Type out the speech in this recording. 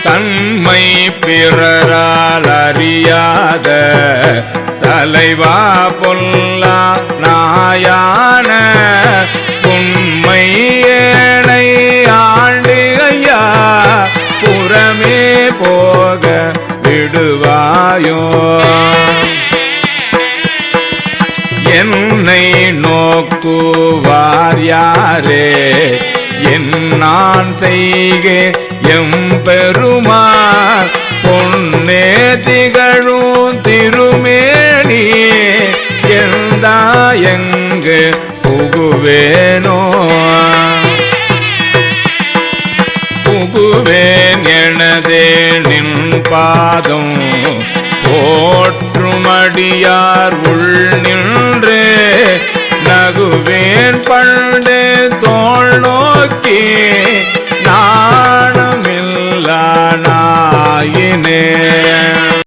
தன்மை பிறரால் அறியாத தலைவா பொல்லா நாயான உண்மை ஏனை ஆண்டு ஐயா புறமே போக விடுவாயோ என்னை நோக்குவார் யாரே என் நான் செய்கே எம்பெருமான் பொன்னே திகழும் திருமேனி எந்தா எங்கு புகுவேனோ புகுவேன் எனதே நின் பாதம் போற்றுமடியார் உள் நின்று நகுவேன் பண்டே தோள் நோக்கி நாணமில்லா நாயினே